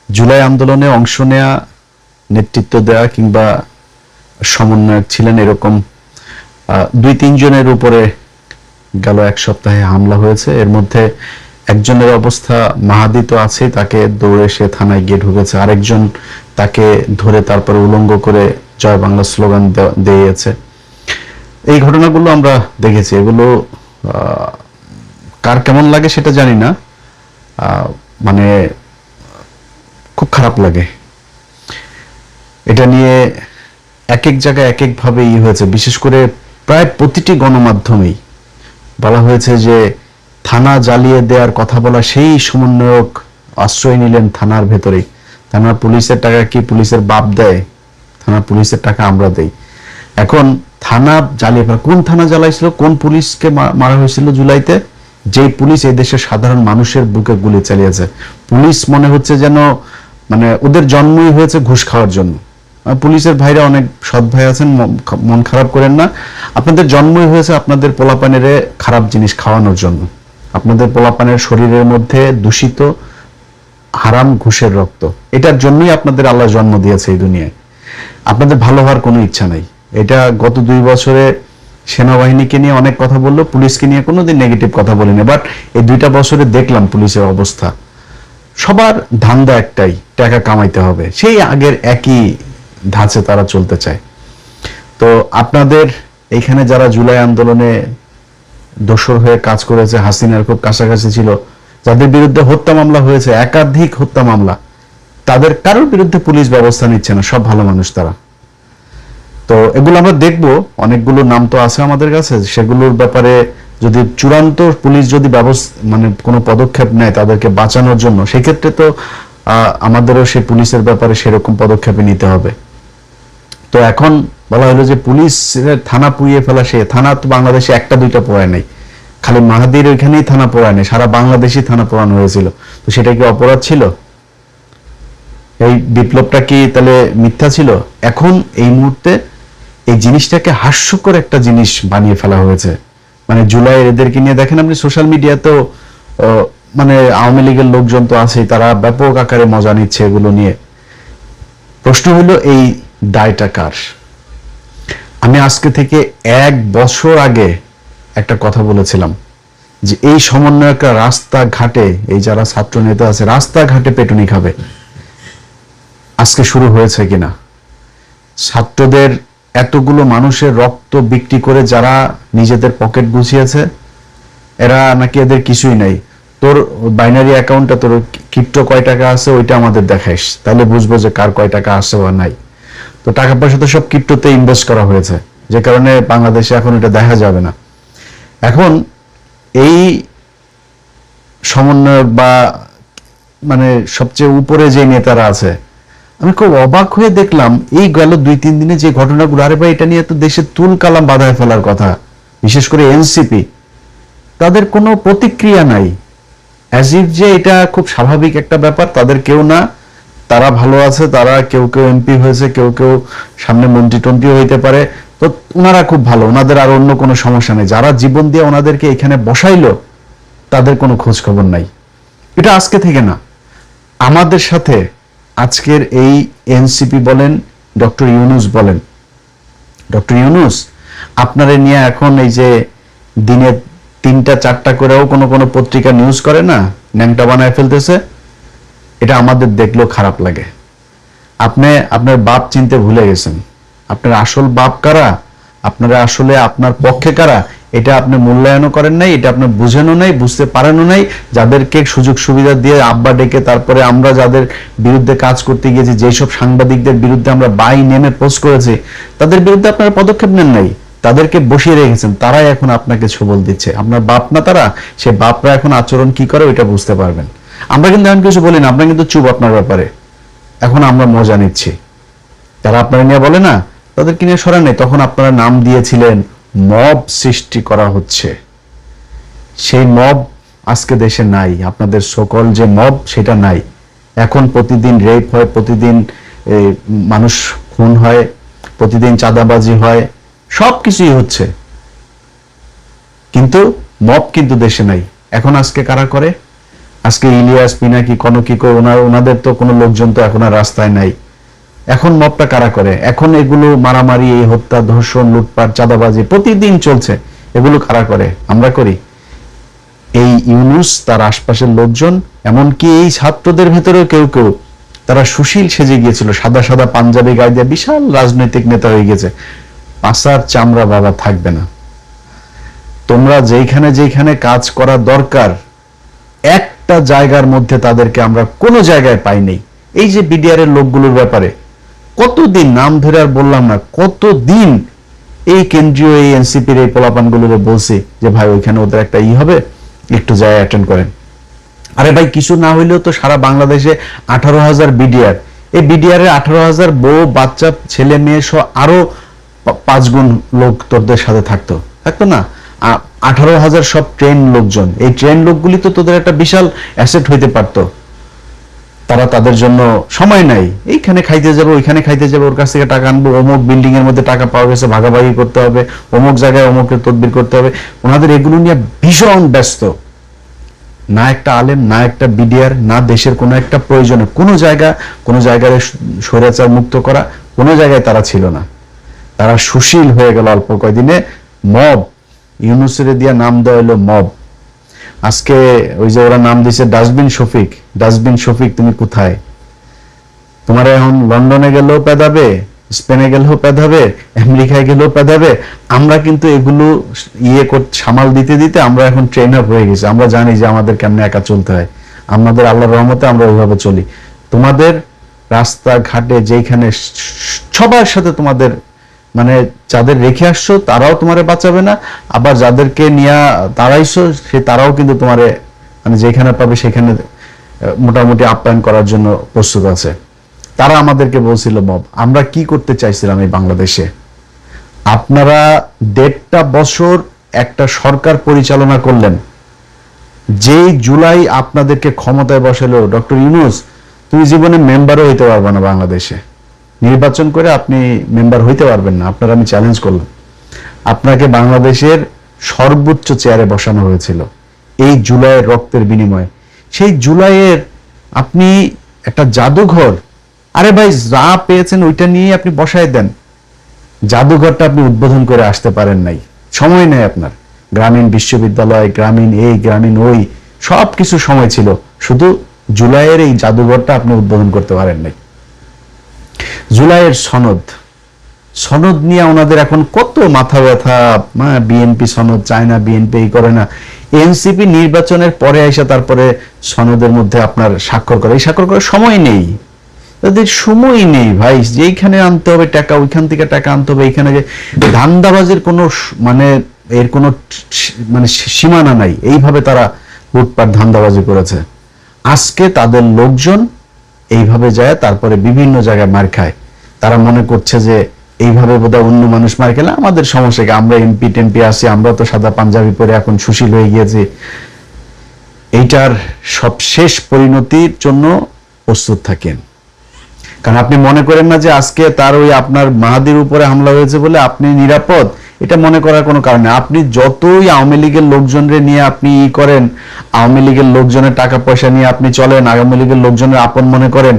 জুলাই আন্দোলনে অংশ নেয়া, নেতৃত্ব দেওয়া কিংবা সমন্বয়ক ছিলেন এরকম 2-3 জনের উপরে গেল এক সপ্তাহে হামলা হয়েছে। এর মধ্যে একজনের অবস্থা মাহাদি তো আছে, তাকে দৌড়ে সে থানায় গিয়ে ঢুকেছে, আরেকজন তাকে ধরে তারপরে উলঙ্গ করে জয় বাংলা স্লোগান দিয়েছে। এই ঘটনাগুলো আমরা দেখেছি। এগুলো কার কেমন লাগে সেটা জানি না, মানে খুব খারাপ লাগে। এটা নিয়ে এক এক জায়গায় এক একভাবে হয়েছে। বিশেষ করে প্রায় প্রতিটি গণমাধ্যমেই বলা হয়েছে যে থানা জ্বালিয়ে দেওয়ার কথা বলা সেই সমন্বয়ক আশ্রয় নিলেন থানার ভেতরেই। থানার পুলিশের টাকা কি পুলিশের বাপ দেয়? থানার পুলিশের টাকা আমরা দেই। এখন থানা জ্বালিয়ে ফেলা, কোন থানা জ্বালাইছিল? কোন পুলিশকে মারা হয়েছিল জুলাইতে? যেই পুলিশ এই দেশের সাধারণ মানুষের বুকে গুলি চালিয়েছে। পুলিশ মনে হচ্ছে যেন মানে ওদের জন্মই হয়েছে ঘুষ খাওয়ার জন্য। পুলিশের ভাইরা অনেক সৎ ভাই আছেন, মন খারাপ করেন না। আপনাদের জন্মই হয়েছে আপনাদের পোলাপানের খারাপ জিনিস খাওয়ানোর জন্য। আপনাদের পোলাপানের শরীরের মধ্যে দূষিত হারাম ঘুষের রক্ত, এটার জন্যই আপনাদের আল্লাহ জন্ম দিয়েছে এই দুনিয়ায়। আপনাদের ভালো হওয়ার কোনো ইচ্ছা নাই। এটা গত 2 বছরে সেনাবাহিনীকে নিয়ে অনেক কথা বললো, পুলিশকে নিয়ে কোনোদিন নেগেটিভ কথা বলিনি। বাট এই 2টা বছরে দেখলাম পুলিশের অবস্থা। সবার ধান্দা একটাই, টাকা কামাইতে হবে। সেই আগের একই ধাঁচে তারা চলতে চায়। তো আপনাদের এইখানে যারা জুলাই আন্দোলনে দোসর হয়ে কাজ করেছে, হাসিনার খুব কাছাকাছি ছিল, যাদের বিরুদ্ধে হত্যা মামলা হয়েছে, একাধিক হত্যা মামলা, তাদের কারোর বিরুদ্ধে পুলিশ ব্যবস্থা নিচ্ছে না। সব ভালো মানুষ তারা। তো এগুলো আমরা দেখবো, অনেকগুলো নাম তো আছে আমাদের কাছে। সেগুলোর ব্যাপারে যদি চূড়ান্ত পুলিশ যদি মানে কোনো পদক্ষেপ নেয় তাদেরকে বাঁচানোর জন্য, সেক্ষেত্রে তো আমাদেরও সেই পুলিশের ব্যাপারে সেরকম পদক্ষেপ নিতে হবে। তো এখন বলা হলো যে পুলিশের থানা পুড়িয়ে ফেলা, সে থানা তো বাংলাদেশে 1-2টা পোড়ায় নাই, খালি মাহাদির ওইখানেই থানা পোড়ায় নাই, সারা বাংলাদেশই থানা পোড়ানো হয়েছিল। তো সেটা কি অপরাধ ছিল? এই বিপ্লবটা কি তাহলে মিথ্যা ছিল? এখন এই মুহূর্তে এই জিনিসটাকে হাস্যকর একটা জিনিস বানিয়ে ফেলা হয়েছে। মানে জুলাইয়ের এদেরকে নিয়ে দেখেন আপনি সোশ্যাল মিডিয়াতেও, মানে আওয়ামী লীগের লোকজন তো আছেই, তারা ব্যাপক আকারে মজা নিচ্ছে এগুলো নিয়ে। প্রশ্ন হলো এই দায়টা কার? আমি আজকে থেকে 1 বছর আগে একটা কথা বলেছিলাম যে এই সমন্বয়করা রাস্তাঘাটে, এই যারা ছাত্র নেতা আছে রাস্তাঘাটে পেটুনি খাবে। আজকে শুরু হয়েছে কিনা? ছাত্রদের এতগুলো মানুষের রক্ত বিক্রি করে যারা নিজেদের পকেট গুছিয়েছে, এরা নাকি এদের কিছুই নাই। তোর বাইনারি অ্যাকাউন্টে তোর ক্রিপ্টো কয় টাকা আছে ওইটা আমাদের দেখাইস, তাহলে বুঝবো যে কার কয় টাকা আছে বা নাই। তো টাকা পয়সা তো সব ক্রিপ্টোতে ইনভেস্ট করা হয়েছে, যে কারণে বাংলাদেশে এখন এটা দেখা যাবে না। এখন এই সমন্বয়ক বা মানে সবচেয়ে উপরে যে নেতারা আছে, আমি খুব অবাক হয়ে দেখলাম এই গেল 2-3 দিনে যে ঘটনাগুলো, আরে ভাই এটা নিয়ে তো দেশে তুল কালাম বাঁধায় ফেলার কথা। বিশেষ করে এনসিপি, তাদের কোনো প্রতিক্রিয়া নাই, অ্যাজ ইফ যে এটা খুব স্বাভাবিক একটা ব্যাপার। তাদের কেউ না, তারা ভালো আছে, তারা কেউ কেউ এমপি হয়েছে, কেউ কেউ সামনে মন্ত্রী টন্ত্রী হইতে পারে, তো ওনারা খুব ভালো, ওনাদের আর অন্য কোনো সমস্যা নেই। যারা জীবন দিয়ে ওনাদেরকে এখানে বসাইলো তাদের কোনো খোঁজ খবর নাই। এটা আজকে থেকে না, আমাদের সাথে আজকের এই এনসিপি বলেন, ডক্টর ইউনূস বলেন, ডক্টর ইউনূস আপনারে নিয়ে এখন এই যে দিনে 3টা-4টা করেও কোনো পত্রিকা নিউজ করে না, ন্যাংটা বানায় ফেলতেছে। এটা আমাদের দেখলেও খারাপ লাগে। আপনি আপনার বাপ চিনতে ভুলে গেছেন। আপনার আসল বাপ কারা, আপনারা আসলে আপনার পক্ষে কারা, এটা আপনি মূল্যায়নও করেন নাই, এটা আপনি বুঝেনও নাই, বুঝতে পারেনও নাই। যাদেরকে সুযোগ সুবিধা দিয়ে আব্বা ডেকে তারপরে আমরা যাদের বিরুদ্ধে কাজ করতে গিয়েছি, যেসব সাংবাদিকদের বিরুদ্ধে আমরা বাই নেমে পোস্ট করেছি, তাদের বিরুদ্ধে আপনারা পদক্ষেপ নেন নাই, তাদেরকে বসিয়ে রেখেছেন। তারাই এখন আপনাকে ছবল দিচ্ছে। আপনার বাপ না তারা, সে বাপরা এখন আচরণ কি করে ওইটা বুঝতে পারবেন। আমরা কিন্তু এমন কিছু বলি না, আমরা কিন্তু চুপ আপনার ব্যাপারে। এখন আমরা মজা নিচ্ছি। যারা আপনারা নিয়ে বলে না, তাদেরকে নিয়ে সরান নেই। তখন আপনারা নাম দিয়েছিলেন মব সৃষ্টি করা হচ্ছে। সেই মব আজকে দেশে নাই। আপনাদের সকল যে মব সেটা নাই। এখন প্রতিদিন রেপ হয়, প্রতিদিন মানুষ খুন হয়, প্রতিদিন চাঁদাবাজি হয়, সবকিছুই হচ্ছে, কিন্তু মব কিন্তু দেশে নাই। এখন আজকে কারা করে? আজকে ইলিয়াস, পিনাকি, কনকি কই ওনাদের তো কোনো লোকজন তো এখন আর রাস্তায় নাই। এখন মবটা কারা করে? এখন এগুলো মারামারি, এই হত্যা, ধর্ষণ, লুটপাট, চাঁদাবাজি প্রতিদিন চলছে। এগুলো কারা করে? আমরা করি। এই ইউনূস, তার আশপাশের লোকজন, এমনকি এই ছাত্রদের ভেতরেও কেউ কেউ তারা সুশীল সেজে গিয়েছিল, সাদা সাদা পাঞ্জাবি গায়ে দিয়ে বিশাল রাজনৈতিক নেতা হয়ে গেছে। পাছার চামড়া বাবা থাকবে না। তোমরা যেখানে যেখানে কাজ করা দরকার, একটা জায়গার মধ্যে তাদেরকে আমরা কোনো জায়গায় পাইনি। এই যে বিডিআর এর লোকগুলোর ব্যাপারে কতদিন নাম ধরে আর বললাম না, কতদিন এই কেন্দ্রীয় এই এনসিপির এই পোলাপানগুলোরে বলছি যে ভাই ওইখানে ওদের একটা হবে, একটু যায় অ্যাটেন্ড করেন। আরে ভাই কিছু না হইলেও তো সারা বাংলাদেশে 18,000 বিডিআর, এই বিডিআর এর 18,000 বউ বাচ্চা ছেলে মেয়ে সহ আরো 5 গুণ লোক তোদের সাথে থাকতো না? 18,000 সব ট্রেন লোকজন, এই ট্রেন লোকগুলি তো তোদের একটা বিশাল অ্যাসেট হইতে পারতো। তারা তাদের জন্য সময় নাই, এইখানে খাইতে যাবে, ওইখানে খাইতে যাবে, ওর কাছ থেকে টাকা আনবো, অমুক বিল্ডিং এর মধ্যে টাকা পাওয়া গেছে ভাগাভাগি করতে হবে, অমুক জায়গায় অমুকের তদবির করতে হবে। ওনাদের এগুলো নিয়ে ভীষণ ব্যস্ত। না একটা আলেম, না একটা বিডিআর, না দেশের কোনো একটা প্রয়োজনে কোনো জায়গায় স্বৈরাচার মুক্ত করা কোনো জায়গায় তারা ছিল না। তারা সুশীল হয়ে গেল অল্প কয়দিনে। মব, ইউনূসের দিয়া নাম দেওয়া হলো মব। আজকে ওই যে ওরা নাম দিয়েছে ডাস্টবিন শফিক। ডাস্টবিন শফিক তুমি কোথায়? তোমার এখন লন্ডনে গেলেও পেদাবে, স্পেনে গেলেও পেদাবে, আমেরিকায় গেলেও পেদাবে। আমরা কিন্তু এগুলো সামাল দিতে দিতে আমরা এখন ট্রেন আপ হয়ে গেছি। আমরা জানি যে আমাদের কেমনে একা চলতে হয়। আমাদের আল্লাহর রহমতে আমরা ওইভাবে চলি। তোমাদের রাস্তা ঘাটে যেখানে সবার সাথে তোমাদের মানে যাদের রেখে আসছো তারাও তোমারে বাঁচাবে না, আবার যাদেরকে নিয়ে তাড়াইছো তারাও কিন্তু তোমারে মানে যেখানে পাবে সেখানে মোটামুটি আপ্যায়ন করার জন্য প্রস্তুত আছে। তারা আমাদেরকে বলছিল মব। আমরা কি করতে চাইছিলাম এই বাংলাদেশে? আপনারা 1.5 বছর একটা সরকার পরিচালনা করলেন, যেই জুলাই আপনাদেরকে ক্ষমতায় বসালো ডক্টর ইউনূস, তুমি জীবনে মেম্বারও হইতে পারবে না বাংলাদেশে। নির্বাচন করে আপনি মেম্বার হইতে পারবেন না। আপনার আমি চ্যালেঞ্জ করলাম। আপনাকে বাংলাদেশের সর্বোচ্চ চেয়ারে বসানো হয়েছিল এই জুলাইয়ের রক্তের বিনিময়ে। সেই জুলাইয়ের আপনি একটা জাদুঘর, আরে ভাই যা পেয়েছেন ওইটা নিয়ে আপনি বসায় দেন। জাদুঘরটা আপনি উদ্বোধন করে আসতে পারেন নাই, সময় নেই আপনার। গ্রামীণ বিশ্ববিদ্যালয়, গ্রামীণ এই গ্রামীণ ওই সব কিছু সময় ছিল, শুধু জুলাইয়ের এই জাদুঘরটা আপনি উদ্বোধন করতে পারেন নাই। জুলাইয়ের সনদ নিয়ে ওনাদের এখন কত মাথা ব্যথা। বিএনপি সনদ চায় না, বিএনপি এই করে না। এনসিপি নির্বাচনের পরে আইসা তারপরে সনদের মধ্যে আপনার স্বাক্ষর করে, এই স্বাক্ষর করার সময় নেই, তাদের সময় নেই ভাই। যেইখানে আনতে হবে টাকা ওইখান থেকে টাকা আনতে হবে। এইখানে যে ধান্দাবাজির কোনো মানে এর কোনো মানে সীমানা নাই। এইভাবে তারা লুটপাট ধান্দাবাজি করেছে। আজকে তাদের লোকজন এইভাবে যায়, তারপরে বিভিন্ন জায়গায় মার খায়। তারা মনে করছে যে এইভাবে বোধহয় অন্য মানুষ মার খেলে আমাদের সমস্যা কি, আমরা এমপি টেমপি আছি, আমরা তো সাদা পাঞ্জাবি পরে এখন সুশীল হয়ে গিয়েছি। এইটার সব শেষ পরিণতির জন্য প্রস্তুত থাকেন। কারণ আপনি মনে করেন না যে আজকে তার ওই আপনার মাহাদির উপরে হামলা হয়েছে বলে আপনি নিরাপদ, এটা মনে করার কোনো কারণে। আপনি যতই আওয়ামী লীগের লোকজনরে নিয়ে আপনি করেন, আওয়ামী লীগের লোকজনের টাকা পয়সা নিয়ে আপনি চলেন, আওয়ামী লীগের লোকজনের আপন মনে করেন,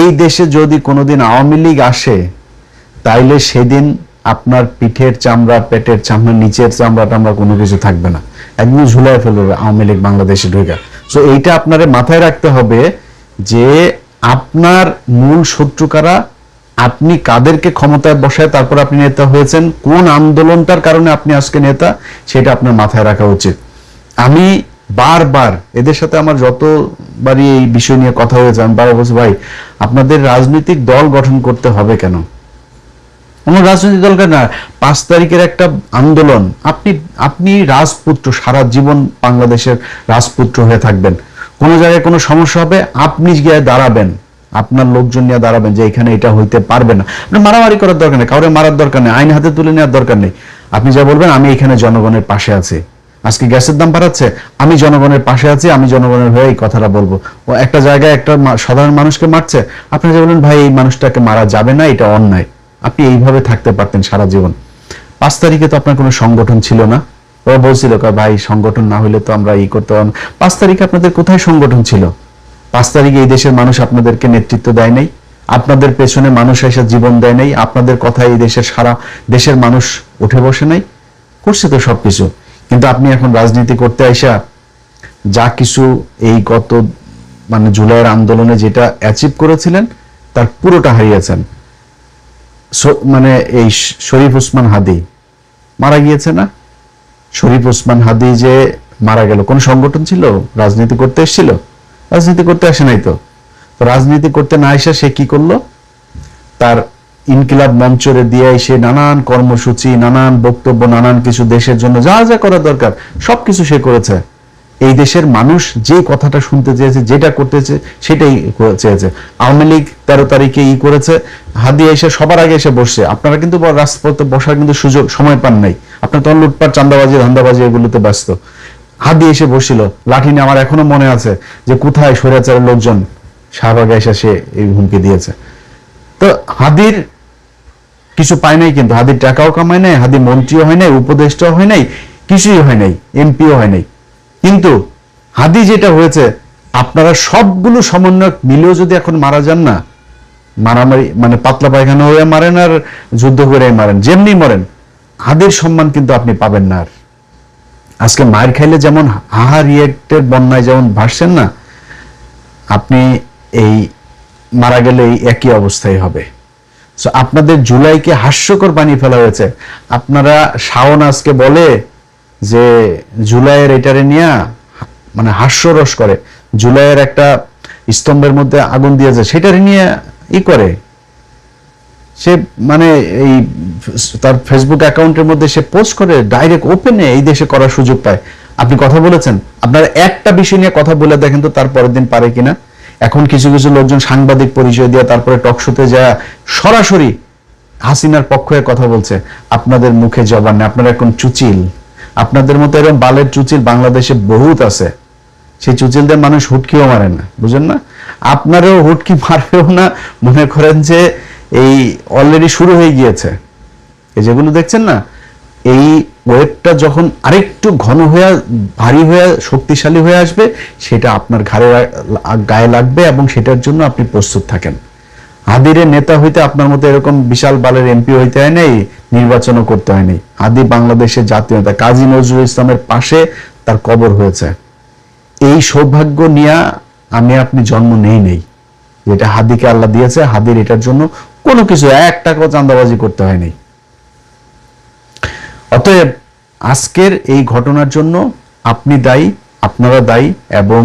এই দেশে যদি কোনোদিন আওয়ামী লীগ আসে তাইলে সেদিন আপনার পিঠের চামড়া, পেটের চামড়া, নিচের চামড়া টামড়া কোনো কিছু থাকবে না, একদম ঝুলাই ফেলবে আওয়ামী লীগ বাংলাদেশে ঢুকে। তো এইটা আপনার মাথায় রাখতে হবে যে আপনার মূল শত্রু কারা, আপনি কাদেরকে ক্ষমতায় বসায় তারপর আপনি নেতা হয়েছেন, কোন আন্দোলনটার কারণে আপনি আজকে নেতা, সেটা আপনার মাথায় রাখা উচিত। আমি বারবার এদের সাথে আমার যতবারই এই বিষয় নিয়ে কথা হয়েছে আমি বারবার বলছি, ভাই আপনাদের রাজনৈতিক দল গঠন করতে হবে কেন? কোন রাজনৈতিক দল কেন? 5 তারিখের একটা আন্দোলন, আপনি রাজপুত্র, সারা জীবন বাংলাদেশের রাজপুত্র হয়ে থাকবেন। কোন জায়গায় কোনো সমস্যা হবে আপনি গিয়ে দাঁড়াবেন, আপনার লোকজন নিয়ে দাঁড়াবেন যে এখানে এটা হইতে পারবে না। আপনার মারামারি করার দরকার নেই, কাউরে মারার দরকার নেই, আইন হাতে তুলে নেওয়ার দরকার নেই। আপনি যা বলবেন আমি এখানে জনগণের পাশে আছি, আজকে গ্যাসের দাম বাড়াচ্ছে, আমি জনগণের পাশে আছি, আমি জনগণের হয়ে এই কথাটা বলবো। ও একটা জায়গায় একটা সাধারণ মানুষকে মারছে, আপনি যে বলেন ভাই এই মানুষটাকে মারা যাবে না, এটা অন্যায়, আপনি এইভাবে থাকতে পারতেন সারা জীবন। 5 তারিখে তো আপনার কোনো সংগঠন ছিল না, ওরা বলছিল ভাই সংগঠন না হলে তো আমরা করতে পারবো না। 5 তারিখে আপনাদের কোথায় সংগঠন ছিল? 5 তারিখে এই দেশের মানুষ আপনাদেরকে নেতৃত্ব দেয় নাই, আপনাদের পেছনে মানুষ এসে জীবন দেয় নাই, আপনাদের কথা এই দেশের সারা দেশের মানুষ উঠে বসে নাই, করছে তো সবকিছু। কিন্তু আপনি এখন রাজনীতি করতে আইসা যা কিছু এই গত জুলাইয়ের আন্দোলনে যেটা অ্যাচিভ করেছিলেন তার পুরোটা হারিয়েছেন। এই শরীফ ওসমান হাদি মারা গিয়েছে না? শরীফ ওসমান হাদি যে মারা গেল, কোন সংগঠন ছিল? রাজনীতি করতে এসেছিল? রাজনীতি করতে আসে নাই তো। রাজনীতি করতে না এসে সে কি করলো? তার ইনকিলাব মঞ্চরে দিয়ে সে নানান কর্মসূচি, নানান বক্তব্য, নানান কিছু দেশের জন্য যা যা করা দরকার সবকিছু সে করেছে। এই দেশের মানুষ যে কথাটা শুনতে চেয়েছে, যেটা করতে সেটাই চেয়েছে। আওয়ামী লীগ 13 তারিখে করেছে, হাদি এসে সবার আগে এসে বসছে। আপনারা কিন্তু রাজপথে বসার কিন্তু সুযোগ সময় পান নাই, আপনার তখন লুটপাট, চান্দাবাজি, ধান্দাবাজি এগুলোতে ব্যস্ত। হাদি এসে বসছিল লাঠি নিয়ে। আমার এখনো মনে আছে যে কোথায় স্বৈরাচারের লোকজন শাহবাগে এসে সে এই হুমকি দিয়েছে। তো হাদির কিছু পায় নাই, কিন্তু হাদির টাকাও কামায় নাই, হাদি মন্ত্রীও হয় নাই, উপদেষ্টাও হয় নাই, কিছুই হয় নাই, এমপিও হয় নাই। কিন্তু হাদি যেটা হয়েছে, আপনারা সবগুলো সমন্বয়ক মিলেও যদি এখন মারা যান না, মারামারি পাতলা পায়খানা হয়ে মারেন আর যুদ্ধ করে মারেন, যেমনি মরেন, হাদির সম্মান কিন্তু আপনি পাবেন না। আর আজকে মায়ের খাইলে যেমন হাহা রিয়েক্টের বন্যায় যেমন ভাসছেন না, আপনি এই মারা গেলে এই একই অবস্থায় হবে। আপনাদের জুলাইকে হাস্যকর বানিয়ে ফেলা হয়েছে। আপনারা শাওন আজকে বলে যে জুলাইয়ের এটারে নিয়ে হাস্যরস করে, জুলাইয়ের একটা স্তম্ভের মধ্যে আগুন দিয়েছে সেটারে নিয়ে করে সে এই তার ফেসবুক অ্যাকাউন্টের মধ্যে সে পোস্ট করে, ডাইরেক্ট ওপেনে এই দেশে করার সুযোগ পায়। আপনি কথা বলেছেন, আপনারা একটা বিষয় নিয়ে কথা বলে দেখেন তো তার পরের দিন পারে কিনা। এখন কিছু কিছু লোকজন সাংবাদিক পরিচয় দিয়ে তারপরে টকশোতে যায় সরাসরি হাসিনার পক্ষে কথা বলছে। আপনাদের মুখে জবান নেই, আপনারা এখন চুচিল। আপনাদের মতো এরকম বালের চুচিল বাংলাদেশে বহুত আছে। সেই চুচিলদের মানুষ হুটকিও মারে না, বুঝেন না? আপনারও হুটকি মারবেও না। মনে করেন যে এই অলরেডি শুরু হয়ে গিয়েছে। এই যেগুলো দেখছেন না, এই ওয়েবটা যখন আরেকটু ঘন হয়ে, ভারী হয়ে, শক্তিশালী হয়ে আসবে, সেটা আপনার গায়ে লাগবে এবং সেটার জন্য আপনি প্রস্তুত থাকেন। হাদিরে নেতা হইতে আপনার মতো এরকম বিশাল বালের এমপি হইতে হয় নাই, নির্বাচনও করতে হয় নাই। হাদি বাংলাদেশের জাতীয় নেতা, কাজী নজরুল ইসলামের পাশে তার কবর হয়েছে। এই সৌভাগ্য নিয়ে আমি আপনি জন্ম নেই, যেটা হাদিকে আল্লাহ দিয়েছে। হাদির এটার জন্য কোনো কিছু 1 টাকাও চাঁদাবাজি করতে হয় নাই। অতএব আজকের এই ঘটনার জন্য আপনি দায়ী, আপনারা দায়ী। এবং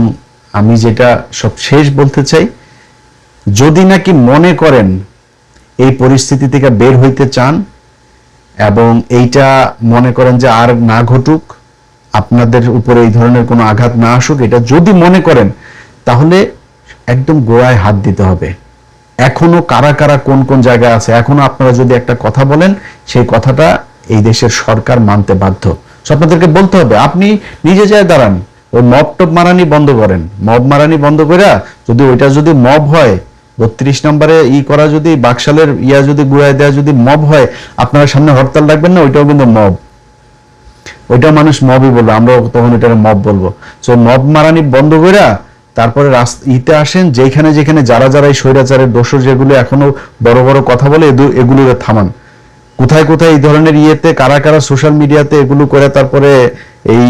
আমি যেটা সব শেষ বলতে চাই, যদি নাকি মনে করেন এই পরিস্থিতি থেকে বের হইতে চান এবং এইটা মনে করেন যে আর না ঘটুক, আপনাদের উপরে এই ধরনের কোনো আঘাত না আসুক, এটা যদি মনে করেন, তাহলে একদম গোড়ায় হাত দিতে হবে। এখনো কারা কারা কোন কোন জায়গায় আছে, এখনো আপনারা যদি একটা কথা বলেন, সেই কথাটা এই দেশের সরকার মানতে বাধ্য। আপনাদেরকে বলতে হবে, আপনি নিজে যায় দাঁড়ান, ওই মব টপ মারানি বন্ধ করেন। মব মারানি বন্ধ করে যদি ওইটা যদি মব হয়, 32 নম্বরে করা যদি বাকশালের যদি গুড়ায় দেওয়া যদি মব হয়, আপনারা সামনে হরতাল রাখবেন না? ওইটাও কিন্তু মব, ওইটা মানুষ মবই বলবো, আমরাও তখন ওইটার মব বলবো। সো মব মারানি বন্ধ করে তারপরে আসেন, যেখানে যেখানে যারা যারা এই স্বৈরাচারের দোষর যেগুলো এখনো বড় বড় কথা বলে, এগুলো থামান। কোথায় কোথায় এই ধরনের কারা কারা সোশ্যাল মিডিয়াতে এগুলো করে, তারপরে এই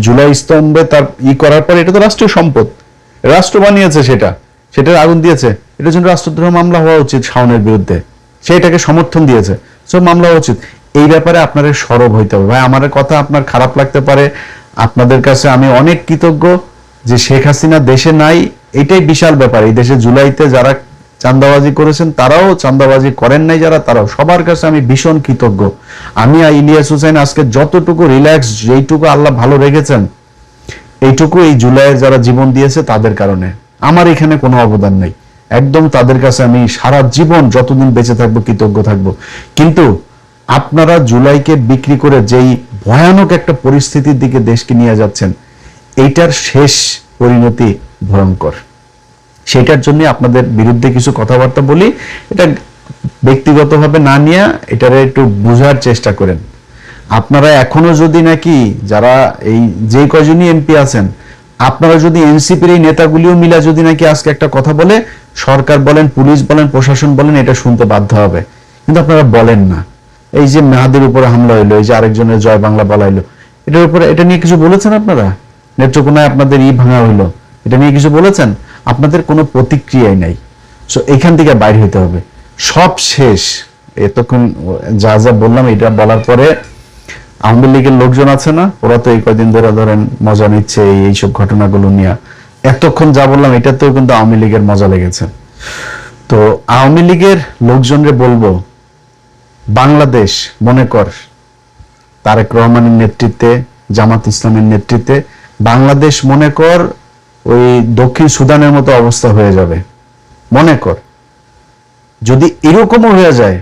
জুলাই স্তম্ভে তার করার পরে, এটা তো রাষ্ট্রীয় সম্পদ, রাষ্ট্র বানিয়েছে, সেটার আগুন দিয়েছে, এটার জন্য রাষ্ট্রদ্রোহ মামলা হওয়া উচিত শাওনের বিরুদ্ধে। সেটাকে সমর্থন দিয়েছে, সব মামলা হওয়া উচিত। এই ব্যাপারে আপনাদের সরব হইতে হবে। ভাই, আমার কথা আপনার খারাপ লাগতে পারে, আপনাদের কাছে আমি অনেক কৃতজ্ঞ যে শেখ হাসিনা দেশে নাই, এটাই বিশাল ব্যাপার। এই দেশে জুলাইতে যারা চাঁদাবাজি করেছেন, তারাও চাঁদাবাজি করেন নাই যারা, তারাও, সবার কাছে আমি ভীষণ কৃতজ্ঞ। আমি ইলিয়াস হোসেন আজকে যতটুকু রিল্যাক্স, যেইটুকু আল্লাহ ভালো রেখেছেন, এইটুকু এই জুলাইয়ের যারা জীবন দিয়েছে তাদের কারণে। আমার এখানে কোনো অবদান নেই, একদম তাদের কাছে আমি সারা জীবন যতদিন বেঁচে থাকবো কৃতজ্ঞ থাকবো। কিন্তু আপনারা জুলাইকে বিক্রি করে যেই ভয়ানক একটা পরিস্থিতির দিকে দেশকে নিয়ে যাচ্ছেন, এইটার শেষ পরিণতি ভয়ঙ্কর। সেটার জন্য আপনাদের বিরুদ্ধে কিছু কথাবার্তা বলি, এটা ব্যক্তিগতভাবে না নিয়ে এটারে একটু বোঝার চেষ্টা করেন। আপনারা এখনো যদি নাকি যারা এই যে কয়জনই এমপি আছেন, আপনারা যদি এনসিপির এই নেতাগুলিও মিলা যদি নাকি আজকে একটা কথা বলে, সরকার বলেন, পুলিশ বলেন, প্রশাসন বলেন, এটা শুনতে বাধ্য হবে। কিন্তু আপনারা বলেন না। এই যে মেহাদির উপরে হামলা হইলো, এই যে আরেকজনের জয় বাংলা বলাইলো, এটার উপরে, এটা নিয়ে কিছু বলেছেন আপনারা? নেত্রকোনায় আপনাদের ভাঙা হইলো, এটা নিয়ে কিছু বলেছেন? আপনাদের কোনো প্রতিক্রিয়াই নাই। সো এখান থেকে বাইর হইতে হবে। সব শেষ। এতক্ষণ যা যা বললাম, এটা বলার পরে আওয়ামী লীগের লোকজন আছে না, ওরা তো এই কয়দিন ধরে ধরেন মজা নিচ্ছে এইসব ঘটনাগুলো নিয়ে। এতক্ষণ যা বললাম এটাতেও কিন্তু আওয়ামী লীগের মজা লেগেছে। তো আওয়ামী লীগের লোকজনরে বলবো, বাংলাদেশ মনে কর তারেক রহমানের নেতৃত্বে, জামাত ইসলামের নেতৃত্বে বাংলাদেশ মনে কর ওই দক্ষিণ সুদানের মতো অবস্থা হয়ে যাবে। মনে কর যদি এরকমও হয়ে যায়,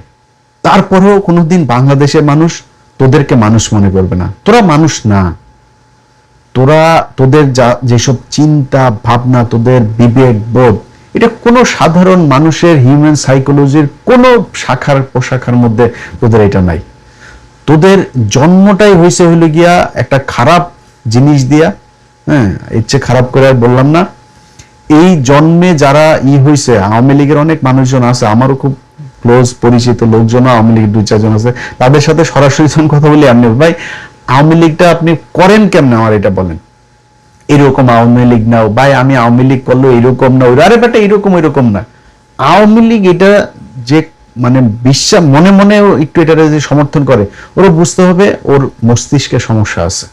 তারপরেও কোনোদিন বাংলাদেশের মানুষ তোদেরকে মানুষ মনে করবে না। তোরা মানুষ না। তোরা, তোদের যেসব চিন্তা ভাবনা, তোদের বিবেক বোধ, এটা কোনো সাধারণ মানুষের হিউম্যান সাইকোলজির কোনো শাখার প্রশাখার মধ্যে তোদের এটা নাই। তোদের জন্মটাই হয়েছে হইলে গিয়া একটা খারাপ জিনিস দিয়া। হ্যাঁ, ইচ্ছে খারাপ করে আর বললাম না। এই জন্মে যারা হয়েছে, আওয়ামী লীগের অনেক মানুষজন আছে, আমারও খুব ক্লোজ পরিচিত লোকজন আওয়ামী লীগের 2-4 জন আছে, তাদের সাথে সরাসরি যখন কথা বলি, আপনি ভাই আওয়ামী লীগটা আপনি করেন কেমন, আমার এটা বলেন। এরকম আওয়ামী লীগ নাও ভাই, আমি আওয়ামী লীগ করলো এরকম না, ওই আরে বেটা এরকম ওইরকম না। আওয়ামী লীগ এটা যে মানে বিশ্বাস মনে মনে একটু এটা যে সমর্থন করে, ওরা বুঝতে হবে ওর মস্তিষ্কে সমস্যা আছে।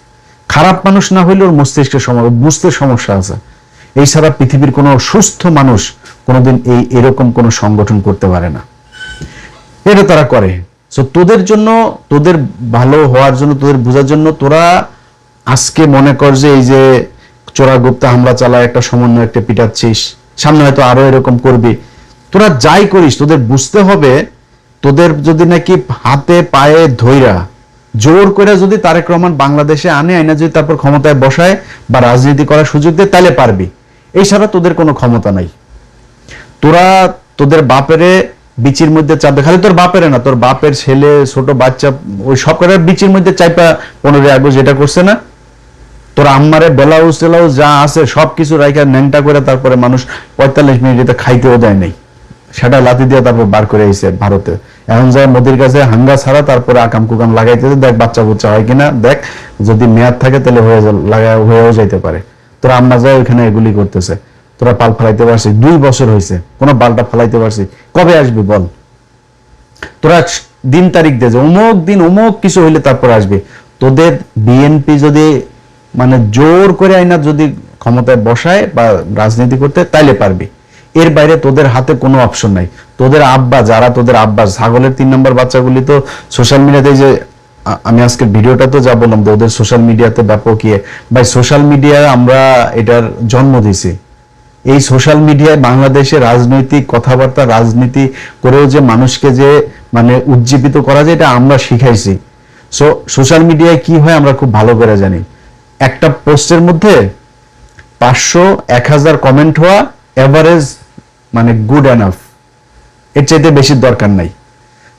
খারাপ মানুষ না হইলে ওর মস্তিষ্কে বুঝতে সমস্যা আছে। এই ছাড়া পৃথিবীর কোনো সুস্থ মানুষ কোনোদিন এরকম কোনো সংগঠন করতে পারে না। এটা তারা করে। সো তোদের জন্য, তোদের ভালো হওয়ার জন্য, তোদের বোঝার জন্য, তোরা আজকে মনে কর যে এই যে চোরাগুপ্তা হামলা চালায় একটা সমন্বয় একটা পিটাচ্ছিস, সামনে হয়তো আরো এরকম করবি। তোরা যাই করিস, তোদের বুঝতে হবে, তোদের যদি নাকি হাতে পায়ে ধইরা জোর করে যদি তারেক রহমান বাংলাদেশে আনে, আইনা যদি তারপর ক্ষমতায় বসায় বা রাজনীতি করার সুযোগ দেয়, তাহলে পারবি। এই ছাড়া তোদের কোনো ক্ষমতা নাই। তোরা তোদের বাপেরে বিচির মধ্যে চাপবে, খালি তোর বাপেরে না, তোর বাপের ছেলে, ছোট বাচ্চা, ওই সব করে বিচির মধ্যে চাইপা 15 আগস্ট যেটা করছে না, তোর আম্মারে ব্লাউজ টেলাউজ যা আছে সবকিছু রাইখা ন্যাংটা করে তারপরে মানুষ 45 মিনিটে খাইতেও দেয় নাই, সেটা লাথি দিয়ে তারপর বার করে আইছে ভারতে। এখন যায় মোদির কাছে হাঙ্গা ছাড়া, তারপরে আকাম কুকাম লাগাইতেছে, দেখ বাচ্চা বুচ্চা হয় কিনা, দেখ যদি মেয়াদ থাকে তাহলে হয়েও যাইতে পারে। তোরা আম্মা যায় ওইখানে এগুলি করতেছে, তোরা পাল ফেলাইতে পারছিস 2 বছর হয়েছে, কোনো পালটা ফেলাইতে পারছিস? কবে আসবি বল? তোরা দিন তারিখ দে যে অমুক দিন অমুক কিছু হইলে তারপর আসবি। তোদের বিএনপি যদি মানে জোর করে আইনা যদি ক্ষমতায় বসায় বা রাজনীতি করতে, তাইলে পারবি। এর বাইরে তোদের হাতে কোনো অপশন নাই। তোদের আব্বা যারা, তোদের আব্বা ছাগলের 3 নম্বর বাচ্চাগুলি তো সোশ্যাল মিডিয়াতে, যে আমি আজকে ভিডিওটা তো যা বললাম, ওদের সোশ্যাল মিডিয়াতে ব্যাপক ভাই, সোশ্যাল মিডিয়ায় আমরা এটার জন্ম দিছি। এই সোশ্যাল মিডিয়ায় বাংলাদেশে রাজনৈতিক কথাবার্তা, রাজনীতি করেও যে মানুষকে যে মানে উজ্জীবিত করা যায়, এটা আমরা শিখাইছি। সো সোশ্যাল মিডিয়ায় কি হয় আমরা খুব ভালো করে জানি। একটা পোস্টের মধ্যে 500-1000 কমেন্ট হওয়া এভারেজ মানে গুড এনাফ, এর চাইতে বেশি দরকার নাই।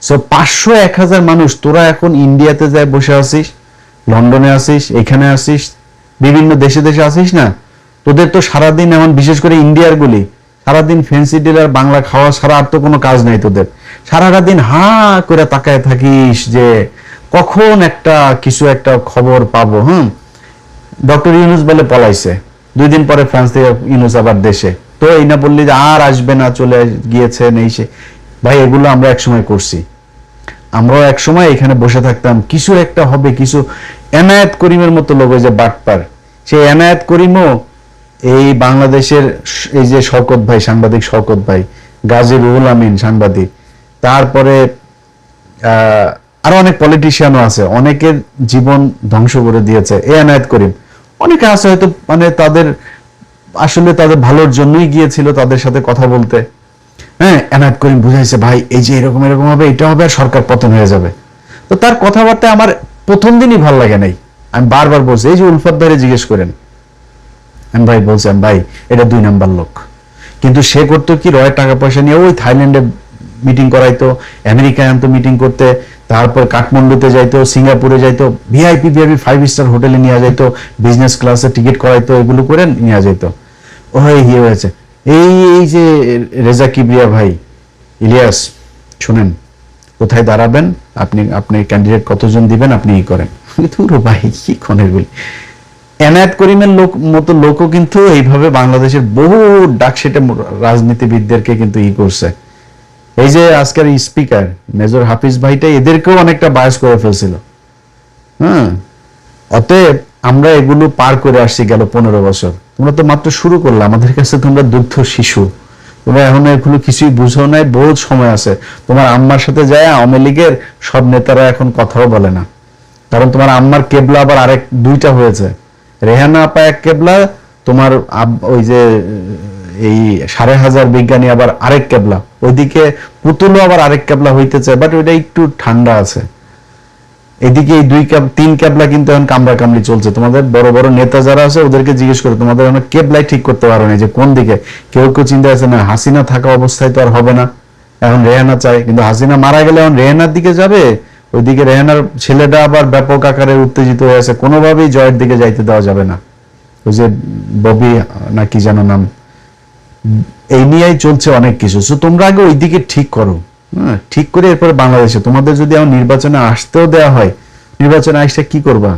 সো 500-1000 মানুষ, তোরা এখন ইন্ডিয়াতে যায় বসে আসিস, লন্ডনে আসিস, এখানে আসিস, বিভিন্ন দেশে দেশে আসিস না, তোদের তো সারাদিন, এমন বিশেষ করে ইন্ডিয়ার গুলি, সারাদিন ফ্যান্সি ডিলার বাংলা খাওয়া ছাড়া আর তো কোনো কাজ নাই তোদের। সারাটা দিন হা করে তাকায় থাকিস যে কখন একটা কিছু একটা খবর পাবো। ডক্টর ইউনুস বলে পলাইছে, 2 দিন পরে ফ্রান্স থেকে ইউনুস আবার দেশে, তো এই না বললি যে আর আসবে না, চলে গিয়েছে নেই সে। ভাই এগুলো আমরা একসময় করছি। আমরাও একসময় এখানে বসে থাকতাম, কিছু একটা হবে, কিছু। এনায়েত করিমের মতো লোক, ওই যে বাটপার, সেই এনায়েত করিমও এই বাংলাদেশের এই যে শওকত ভাই, সাংবাদিক শওকত ভাই, গাজী রুহুল আমিন সাংবাদিক, তারপরে আরো অনেক পলিটিশিয়ানও আছে, অনেকের জীবন ধ্বংস করে দিয়েছে এই এনায়েত করিম। অনেকে আছে হয়তো মানে তাদের আসলে তাদের ভালোর জন্যই গিয়েছিল তাদের সাথে কথা বলতে। এনায়েত করিম বুঝাইছে ভাই এই যে এরকম এরকম হবে, এটা হবে, আর সরকার পতন হয়ে যাবে। তো তার কথাবার্তা আমার প্রথম দিনই ভালো লাগে নাই। আমি বারবার বলছি, এই যে উলফাত ভাইরে জিজ্ঞেস করেন, আমি ভাই বলছেন ভাই এটা 2 নাম্বার লোক। কিন্তু সে করতো কি, রয়ের টাকা পয়সা নিয়ে ওই থাইল্যান্ডে মিটিং করাইতো, আমেরিকায় আনতো মিটিং করতে, তারপর কাঠমান্ডুতে যাইতো, সিঙ্গাপুরে যাইতো, ভিআইপি 5 স্টার হোটেলে নিয়ে যাইতো, বিজনেস ক্লাসে টিকিট করাইতো, এগুলো করে নিয়ে যাইতো। ও হয়েছে এই যে রেজা কিবরিয়া ভাই, ইলিয়াস শুনেন, কোথায় দাঁড়াবেন আপনি ক্যান্ডিডেট কতজন দিবেন আপনি করেন। ভাই কি খনের গুলি, এনায়েত করিমের মতো লোকও কিন্তু এইভাবে বাংলাদেশের বহু ডাকসেটে রাজনীতিবিদদেরকে কিন্তু করছে। এই যে আজকের স্পিকার মেজর হাফিজ ভাইটা এদেরকেও অনেকটা বায়াস করে ফেলছিল। হ্যাঁ, অতএব আমরা এগুলো পার করে আসছি গেল 15 বছর। তোমরা তো মাত্র শুরু করলে, আমাদের কাছে তোমরা দুগ্ধ শিশু, তোমরা এখন এগুলো কিছুই বুঝো নাই, বহুত সময় আছে। তোমার আম্মার সাথে যায় আওয়ামী লীগের সব নেতারা এখন কথাও বলে না, কারণ তোমার আম্মার কেবলা আবার আরেক দুইটা হয়েছে। রেহানা আপা এক কেবলা, তোমার ওই যে এই 5,500 বিজ্ঞানী আবার আরেক কেবলা, ওইদিকে পুতুলও আবার আরেক কেবলা হইতেছে, বাট ওইটা একটু ঠান্ডা আছে। এদিকে এই 3 কেবলা কিন্তু এখন কামড়া কামড়ি চলছে। তোমাদের বড় বড় নেতা যারা আছে ওদেরকে জিজ্ঞেস করে, তোমাদের এখন কেবলাই ঠিক করতে পারো না যে কোন দিকে। কেউ চিন্তা আছে না হাসিনা থাকা অবস্থায় তো আর হবে না, এখন রেহানা চাই, কিন্তু হাসিনা মারা গেলে এখন রেহানার দিকে যাবে। ওইদিকে রেহানার ছেলেটা আবার ব্যাপক আকারে উত্তেজিত হয়ে আছে, কোনোভাবেই জয়ের দিকে যাইতে দেওয়া যাবে না। ওই যে ববি না কি যেন নাম, এই নিয়েই চলছে অনেক কিছু। তো তোমরা আগে ওই দিকে ঠিক করো, হ্যাঁ, ঠিক করে এরপরে বাংলাদেশে তোমাদের যদি এখন নির্বাচনে আসতেও দেওয়া হয়, নির্বাচনে আসতে কি করবা?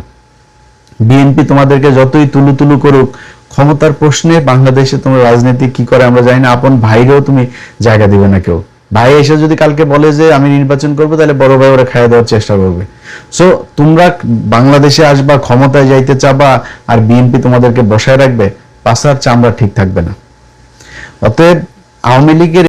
বিএনপি তোমাদেরকে যতই তুলু করুক, ক্ষমতার প্রশ্নে বাংলাদেশে তোমার রাজনীতি কি করে আমরা জানি না। আপন ভাইরেও তুমি জায়গা দিবে না কেউ। ভাই এসে যদি কালকে বলে যে আমি নির্বাচন করবো, তাহলে বড় ভাই ওরা খাইয়ে দেওয়ার চেষ্টা করবে। সো তোমরা বাংলাদেশে আসবা, ক্ষমতায় যাইতে চাবা, আর বিএনপি তোমাদেরকে বসায় রাখবে, পাশার চামড়া ঠিক থাকবে না। অতএব আওয়ামী লীগের